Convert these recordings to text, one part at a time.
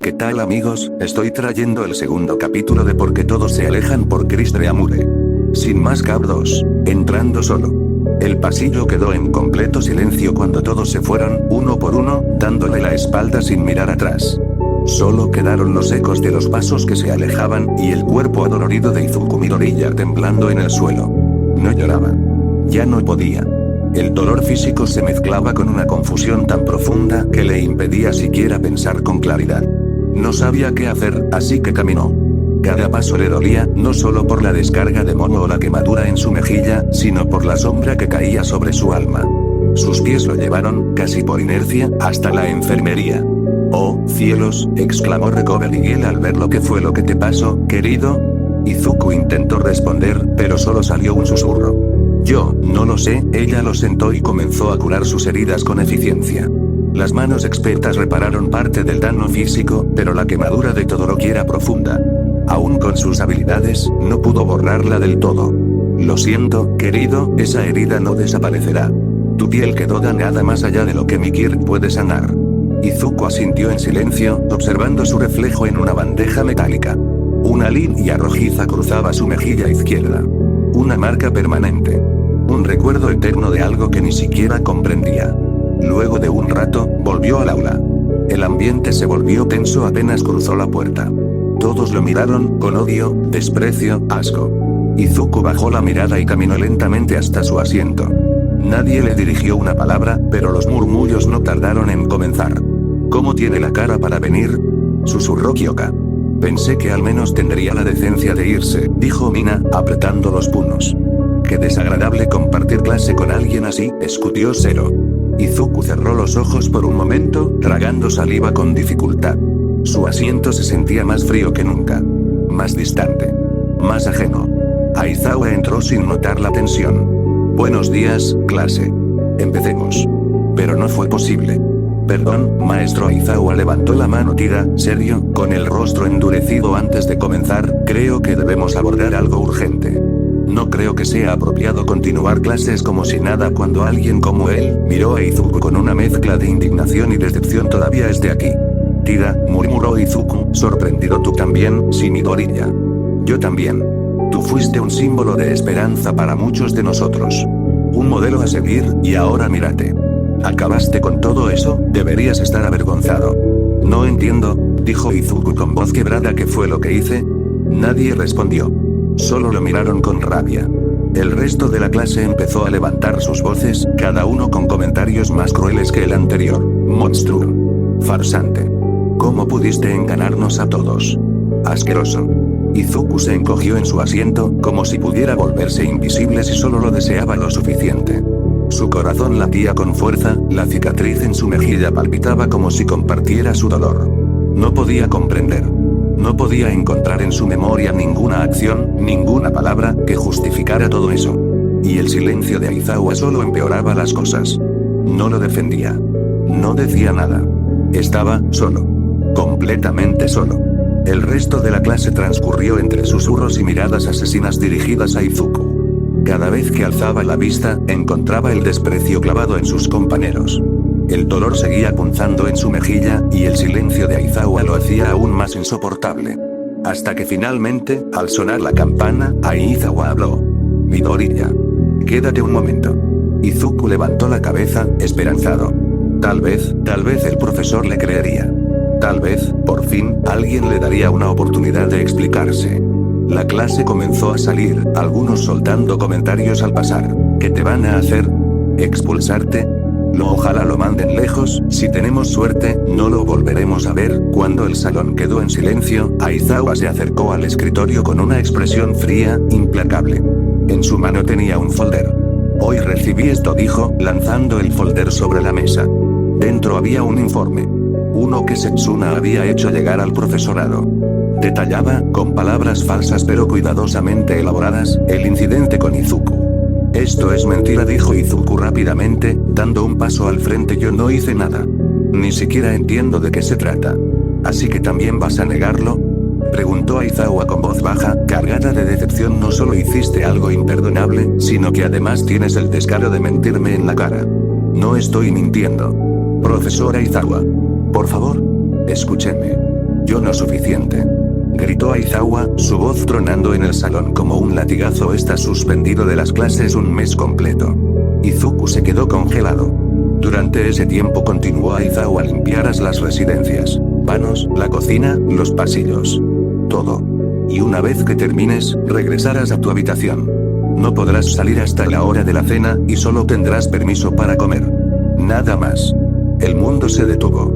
¿Qué tal amigos? Estoy trayendo el segundo capítulo de Por qué todos se alejan por Christre Amure. Sin más cabros, entrando solo. El pasillo quedó en completo silencio cuando todos se fueron, uno por uno, dándole la espalda sin mirar atrás. Solo quedaron los ecos de los pasos que se alejaban, y el cuerpo adolorido de Izuku Midoriya temblando en el suelo. No lloraba. Ya no podía. El dolor físico se mezclaba con una confusión tan profunda que le impedía siquiera pensar con claridad. No sabía qué hacer, así que caminó. Cada paso le dolía, no solo por la descarga de moho o la quemadura en su mejilla, sino por la sombra que caía sobre su alma. Sus pies lo llevaron, casi por inercia, hasta la enfermería. «Oh, cielos», exclamó Recover Miguel al ver lo que fue lo que te pasó, querido. Izuku intentó responder, pero solo salió un susurro. «Yo, no lo sé», ella lo sentó y comenzó a curar sus heridas con eficiencia. Las manos expertas repararon parte del daño físico, pero la quemadura de Todoroki era profunda. Aún con sus habilidades, no pudo borrarla del todo. «Lo siento, querido, esa herida no desaparecerá. Tu piel quedó dañada más allá de lo que mi Kirk puede sanar». Izuku asintió en silencio, observando su reflejo en una bandeja metálica. Una línea rojiza cruzaba su mejilla izquierda. Una marca permanente. Un recuerdo eterno de algo que ni siquiera comprendía. Luego de un rato, volvió al aula. El ambiente se volvió tenso apenas cruzó la puerta. Todos lo miraron, con odio, desprecio, asco. Izuku bajó la mirada y caminó lentamente hasta su asiento. Nadie le dirigió una palabra, pero los murmullos no tardaron en comenzar. «¿Cómo tiene la cara para venir?», susurró Kyoka. «Pensé que al menos tendría la decencia de irse», dijo Mina, apretando los puños. «Qué desagradable compartir clase con alguien así», escutió Zero. Izuku cerró los ojos por un momento, tragando saliva con dificultad. Su asiento se sentía más frío que nunca. Más distante. Más ajeno. Aizawa entró sin notar la tensión. «Buenos días, clase. Empecemos». Pero no fue posible. «Perdón, maestro». Aizawa levantó la mano serio, con el rostro endurecido antes de comenzar, «creo que debemos abordar algo urgente. No creo que sea apropiado continuar clases como si nada cuando alguien como él», miró a Izuku con una mezcla de indignación y decepción. «Todavía es de aquí». «Tira», murmuró Izuku, sorprendido. «Tú también, sí, Midoriya». «Yo también. Tú fuiste un símbolo de esperanza para muchos de nosotros. Un modelo a seguir, y ahora mírate. Acabaste con todo eso, deberías estar avergonzado». «No entiendo», dijo Izuku con voz quebrada. «¿Qué fue lo que hice?». Nadie respondió. Solo lo miraron con rabia. El resto de la clase empezó a levantar sus voces, cada uno con comentarios más crueles que el anterior. «Monstruo. Farsante. ¿Cómo pudiste engañarnos a todos? Asqueroso». Izuku se encogió en su asiento, como si pudiera volverse invisible si solo lo deseaba lo suficiente. Su corazón latía con fuerza, la cicatriz en su mejilla palpitaba como si compartiera su dolor. No podía comprender. No podía encontrar en su memoria ninguna acción, ninguna palabra, que justificara todo eso. Y el silencio de Aizawa solo empeoraba las cosas. No lo defendía. No decía nada. Estaba solo. Completamente solo. El resto de la clase transcurrió entre susurros y miradas asesinas dirigidas a Izuku. Cada vez que alzaba la vista, encontraba el desprecio clavado en sus compañeros. El dolor seguía punzando en su mejilla, y el silencio de Aizawa lo hacía aún más insoportable. Hasta que finalmente, al sonar la campana, Aizawa habló. «Midoriya. Quédate un momento». Izuku levantó la cabeza, esperanzado. Tal vez el profesor le creería. Tal vez, por fin, alguien le daría una oportunidad de explicarse. La clase comenzó a salir, algunos soltando comentarios al pasar. «¿Qué te van a hacer? ¿Expulsarte? Ojalá lo manden lejos, si tenemos suerte, no lo volveremos a ver». Cuando el salón quedó en silencio, Aizawa se acercó al escritorio con una expresión fría, implacable. En su mano tenía un folder. «Hoy recibí esto», dijo, lanzando el folder sobre la mesa. Dentro había un informe. Uno que Setsuna había hecho llegar al profesorado. Detallaba, con palabras falsas pero cuidadosamente elaboradas, el incidente con Izuku. «Esto es mentira», dijo Izuku rápidamente, dando un paso al frente. «Yo no hice nada. Ni siquiera entiendo de qué se trata». «¿Así que también vas a negarlo?», preguntó Aizawa con voz baja, cargada de decepción. habitación no solo hiciste algo imperdonable, sino que además tienes el descaro de mentirme en la cara. No estoy mintiendo. Profesora Aizawa. Por favor. Escúcheme. Yo no suficiente. Gritó Aizawa, su voz tronando en el salón como un latigazo. Está suspendido de las clases un mes completo. Izuku se quedó congelado. Durante ese tiempo continuó Aizawa a limpiar las residencias, vanos, la cocina, los pasillos. Todo. Y una vez que termines, regresarás a tu habitación. No podrás salir hasta la hora de la cena, y solo tendrás permiso para comer. Nada más. El mundo se detuvo.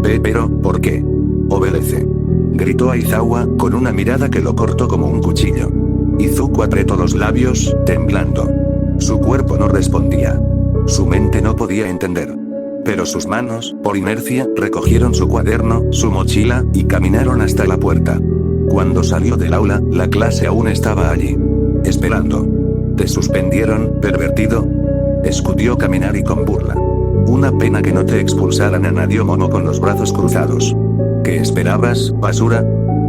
Pero, ¿por qué? Obedece. Gritó Aizawa, con una mirada que lo cortó como un cuchillo. Izuku apretó los labios, temblando. Su cuerpo no respondía. Su mente no podía entender. Pero sus manos, por inercia, recogieron su cuaderno, su mochila, y caminaron hasta la puerta. Cuando salió del aula, la clase aún estaba allí. Esperando. ¿Te suspendieron, pervertido? Escutió Kaminari con burla. Una pena que no te expulsaran, añadió Momo con los brazos cruzados. ¿Qué esperabas, basura?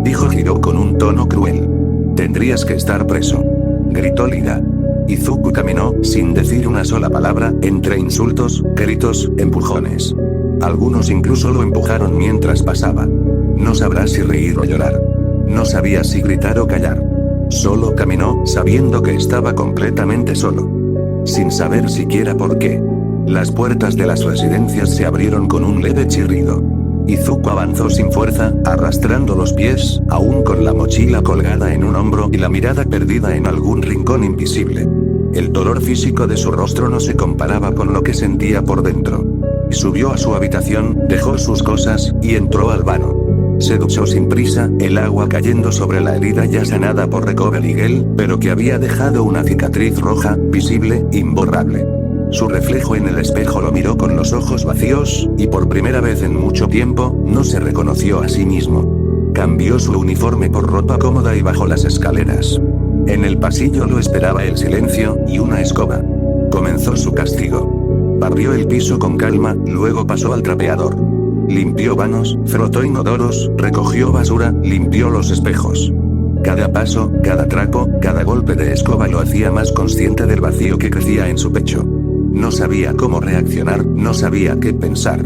Dijo Hiro con un tono cruel. Tendrías que estar preso. Gritó Lida. Izuku caminó, sin decir una sola palabra, entre insultos, gritos, empujones. Algunos incluso lo empujaron mientras pasaba. No sabrá si reír o llorar. No sabía si gritar o callar. Solo caminó, sabiendo que estaba completamente solo. Sin saber siquiera por qué. Las puertas de las residencias se abrieron con un leve chirrido. Izuku avanzó sin fuerza, arrastrando los pies, aún con la mochila colgada en un hombro y la mirada perdida en algún rincón invisible. El dolor físico de su rostro no se comparaba con lo que sentía por dentro. Subió a su habitación, dejó sus cosas, y entró al vano. Se duchó sin prisa, el agua cayendo sobre la herida ya sanada por Recover y Gel, pero que había dejado una cicatriz roja, visible, imborrable. Su reflejo en el espejo lo miró con los ojos vacíos, y por primera vez en mucho tiempo, no se reconoció a sí mismo. Cambió su uniforme por ropa cómoda y bajó las escaleras. En el pasillo lo esperaba el silencio, y una escoba. Comenzó su castigo. Barrió el piso con calma, luego pasó al trapeador. Limpió vanos, frotó inodoros, recogió basura, limpió los espejos. Cada paso, cada trapo, cada golpe de escoba lo hacía más consciente del vacío que crecía en su pecho. No sabía cómo reaccionar, no sabía qué pensar.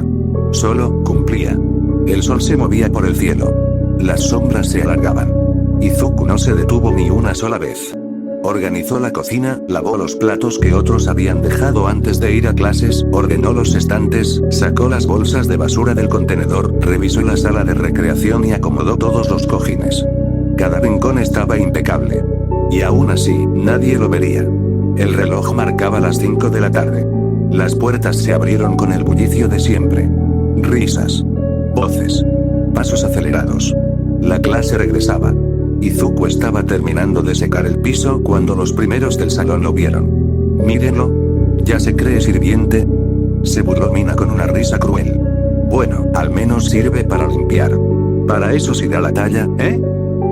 Solo cumplía. El sol se movía por el cielo. Las sombras se alargaban. Izuku no se detuvo ni una sola vez. Organizó la cocina, lavó los platos que otros habían dejado antes de ir a clases, ordenó los estantes, sacó las bolsas de basura del contenedor, revisó la sala de recreación y acomodó todos los cojines. Cada rincón estaba impecable. Y aún así, nadie lo vería. El reloj marcaba las 5 de la tarde. Las puertas se abrieron con el bullicio de siempre. Risas. Voces. Pasos acelerados. La clase regresaba. Izuku estaba terminando de secar el piso cuando los primeros del salón lo vieron. Mírenlo. ¿Ya se cree sirviente? Se burló Mina con una risa cruel. Bueno, al menos sirve para limpiar. Para eso sí da la talla, ¿eh?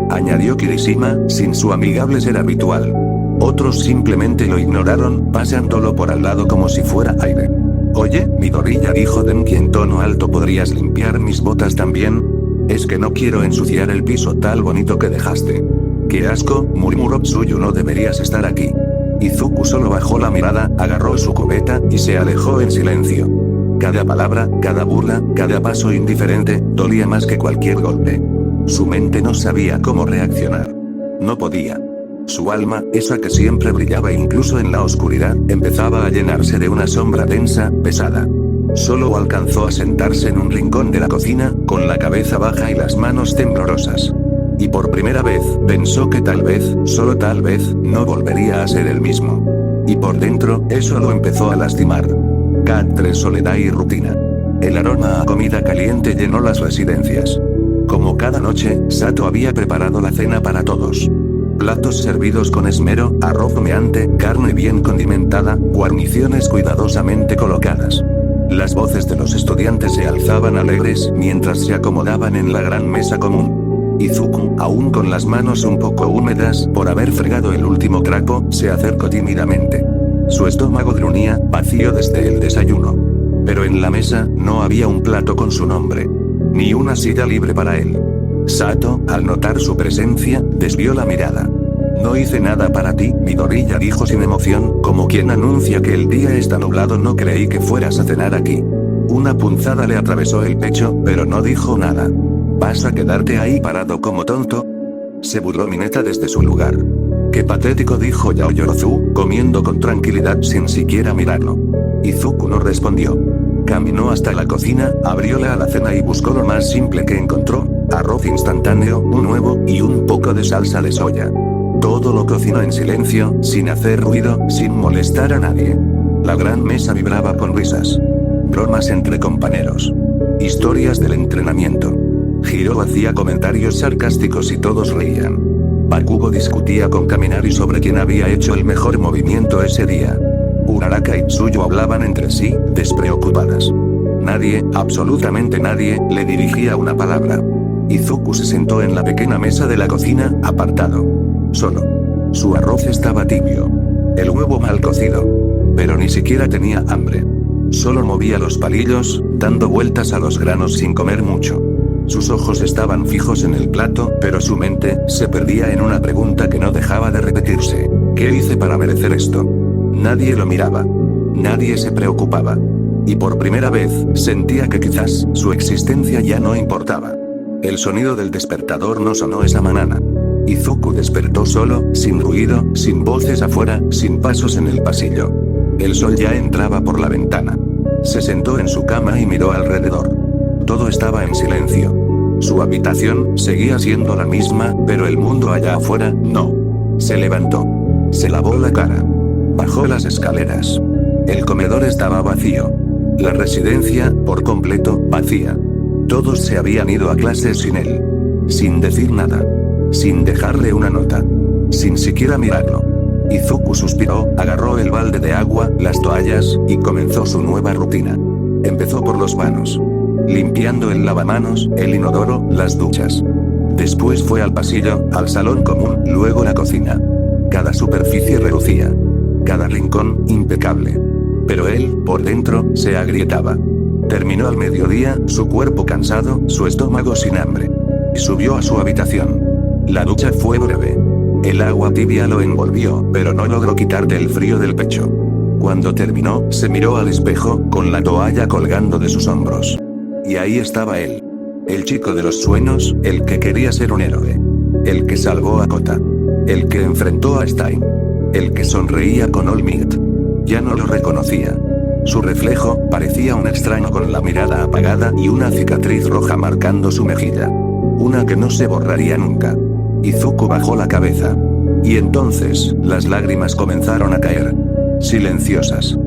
Añadió Kirishima, sin su amigable ser habitual. Otros simplemente lo ignoraron, pasándolo por al lado como si fuera aire. Oye, Midoriya, dijo Denki en tono alto, ¿podrías limpiar mis botas también? Es que no quiero ensuciar el piso tan bonito que dejaste. ¡Qué asco!, murmuró Tsuyu, no deberías estar aquí. Izuku solo bajó la mirada, agarró su cubeta, y se alejó en silencio. Cada palabra, cada burla, cada paso indiferente, dolía más que cualquier golpe. Su mente no sabía cómo reaccionar. No podía. Su alma, esa que siempre brillaba incluso en la oscuridad, empezaba a llenarse de una sombra densa, pesada. Solo alcanzó a sentarse en un rincón de la cocina, con la cabeza baja y las manos temblorosas. Y por primera vez, pensó que tal vez, solo tal vez, no volvería a ser el mismo. Y por dentro, eso lo empezó a lastimar. Kat-3, soledad y rutina. El aroma a comida caliente llenó las residencias. Como cada noche, Sato había preparado la cena para todos. Platos servidos con esmero, arroz humeante, carne bien condimentada, guarniciones cuidadosamente colocadas. Las voces de los estudiantes se alzaban alegres mientras se acomodaban en la gran mesa común. Izuku, aún con las manos un poco húmedas por haber fregado el último trapo, se acercó tímidamente. Su estómago gruñía, vacío desde el desayuno. Pero en la mesa, no había un plato con su nombre. Ni una silla libre para él. Sato, al notar su presencia, desvió la mirada. No hice nada para ti, Midoriya dijo sin emoción, como quien anuncia que el día está nublado. No creí que fueras a cenar aquí. Una punzada le atravesó el pecho, pero no dijo nada. ¿Vas a quedarte ahí parado como tonto? Se burló Mineta desde su lugar. Qué patético, dijo Yaoyorozu, comiendo con tranquilidad sin siquiera mirarlo. Izuku no respondió. Caminó hasta la cocina, abrió la alacena y buscó lo más simple que encontró: arroz instantáneo, un huevo, y un poco de salsa de soya. Todo lo cocinó en silencio, sin hacer ruido, sin molestar a nadie. La gran mesa vibraba con risas. Bromas entre compañeros. Historias del entrenamiento. Hiro hacía comentarios sarcásticos y todos reían. Bakugo discutía con Kaminari sobre quién había hecho el mejor movimiento ese día. Uraraka y Tsuyu hablaban entre sí, despreocupadas. Nadie, absolutamente nadie, le dirigía una palabra. Izuku se sentó en la pequeña mesa de la cocina, apartado. Solo. Su arroz estaba tibio. El huevo mal cocido. Pero ni siquiera tenía hambre. Solo movía los palillos, dando vueltas a los granos sin comer mucho. Sus ojos estaban fijos en el plato, pero su mente se perdía en una pregunta que no dejaba de repetirse. ¿Qué hice para merecer esto? Nadie lo miraba. Nadie se preocupaba. Y por primera vez, sentía que quizás su existencia ya no importaba. El sonido del despertador no sonó esa mañana. Izuku despertó solo, sin ruido, sin voces afuera, sin pasos en el pasillo. El sol ya entraba por la ventana. Se sentó en su cama y miró alrededor. Todo estaba en silencio. Su habitación seguía siendo la misma, pero el mundo allá afuera, no. Se levantó. Se lavó la cara. Bajó las escaleras. El comedor estaba vacío. La residencia, por completo, vacía. Todos se habían ido a clases sin él. Sin decir nada. Sin dejarle una nota. Sin siquiera mirarlo. Izuku suspiró, agarró el balde de agua, las toallas, y comenzó su nueva rutina. Empezó por los vanos. Limpiando el lavamanos, el inodoro, las duchas. Después fue al pasillo, al salón común, luego la cocina. Cada superficie relucía. Cada rincón, impecable. Pero él, por dentro, se agrietaba. Terminó al mediodía, su cuerpo cansado, su estómago sin hambre. Y subió a su habitación. La ducha fue breve. El agua tibia lo envolvió, pero no logró quitarle el frío del pecho. Cuando terminó, se miró al espejo, con la toalla colgando de sus hombros. Y ahí estaba él. El chico de los sueños, el que quería ser un héroe. El que salvó a Kota. El que enfrentó a Stein. El que sonreía con All Might. Ya no lo reconocía. Su reflejo, parecía un extraño con la mirada apagada y una cicatriz roja marcando su mejilla. Una que no se borraría nunca. Izuku bajó la cabeza. Y entonces, las lágrimas comenzaron a caer. Silenciosas.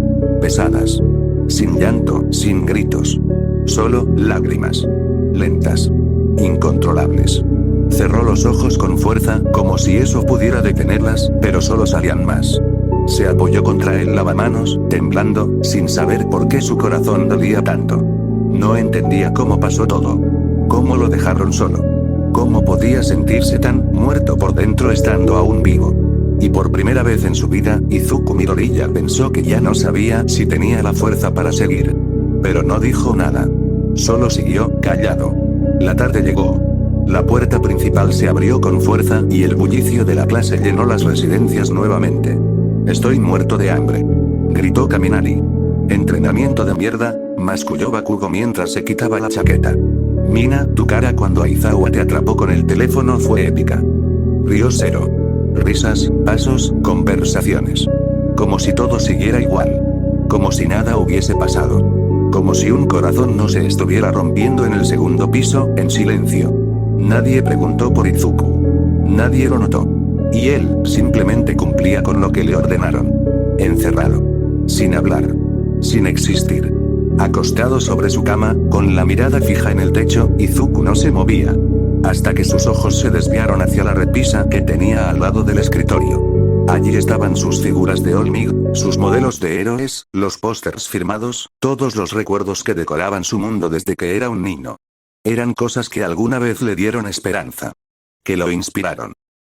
Pesadas. Sin llanto, sin gritos. Solo, lágrimas. Lentas. Incontrolables. Cerró los ojos con fuerza, como si eso pudiera detenerlas, pero solo salían más. Se apoyó contra el lavamanos, temblando, sin saber por qué su corazón dolía tanto. No entendía cómo pasó todo. Cómo lo dejaron solo. Cómo podía sentirse tan muerto por dentro estando aún vivo. Y por primera vez en su vida, Izuku Midoriya pensó que ya no sabía si tenía la fuerza para seguir. Pero no dijo nada. Solo siguió, callado. La tarde llegó. La puerta principal se abrió con fuerza y el bullicio de la clase llenó las residencias nuevamente. «Estoy muerto de hambre», gritó Kaminari. «Entrenamiento de mierda», masculló Bakugo mientras se quitaba la chaqueta. «Mina, tu cara cuando Aizawa te atrapó con el teléfono fue épica». Rió Zero. Risas, pasos, conversaciones. Como si todo siguiera igual. Como si nada hubiese pasado. Como si un corazón no se estuviera rompiendo en el segundo piso, en silencio. Nadie preguntó por Izuku. Nadie lo notó. Y él, simplemente cumplía con lo que le ordenaron. Encerrado. Sin hablar. Sin existir. Acostado sobre su cama, con la mirada fija en el techo, Izuku no se movía. Hasta que sus ojos se desviaron hacia la repisa que tenía al lado del escritorio. Allí estaban sus figuras de All Might, sus modelos de héroes, los pósters firmados, todos los recuerdos que decoraban su mundo desde que era un niño. Eran cosas que alguna vez le dieron esperanza. Que lo inspiraron.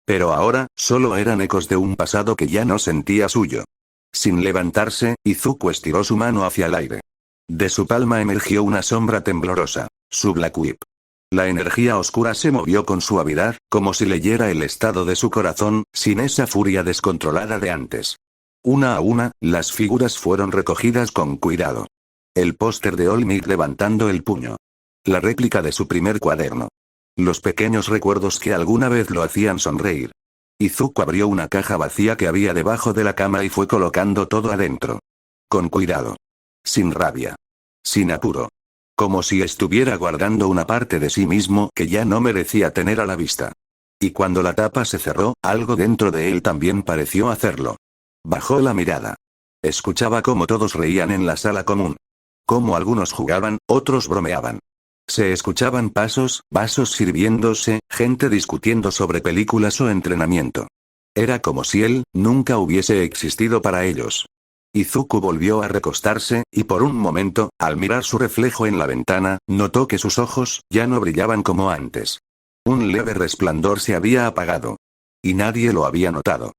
Pero ahora, solo eran ecos de un pasado que ya no sentía suyo. Sin levantarse, Izuku estiró su mano hacia el aire. De su palma emergió una sombra temblorosa. Su Black Whip. La energía oscura se movió con suavidad, como si leyera el estado de su corazón, sin esa furia descontrolada de antes. Una a una, las figuras fueron recogidas con cuidado. El póster de Olmec levantando el puño. La réplica de su primer cuaderno. Los pequeños recuerdos que alguna vez lo hacían sonreír. Izuku abrió una caja vacía que había debajo de la cama y fue colocando todo adentro. Con cuidado. Sin rabia. Sin apuro. Como si estuviera guardando una parte de sí mismo que ya no merecía tener a la vista. Y cuando la tapa se cerró, algo dentro de él también pareció hacerlo. Bajó la mirada. Escuchaba cómo todos reían en la sala común. Cómo algunos jugaban, otros bromeaban. Se escuchaban pasos, vasos sirviéndose, gente discutiendo sobre películas o entrenamiento. Era como si él nunca hubiese existido para ellos. Izuku volvió a recostarse, y por un momento, al mirar su reflejo en la ventana, notó que sus ojos ya no brillaban como antes. Un leve resplandor se había apagado. Y nadie lo había notado.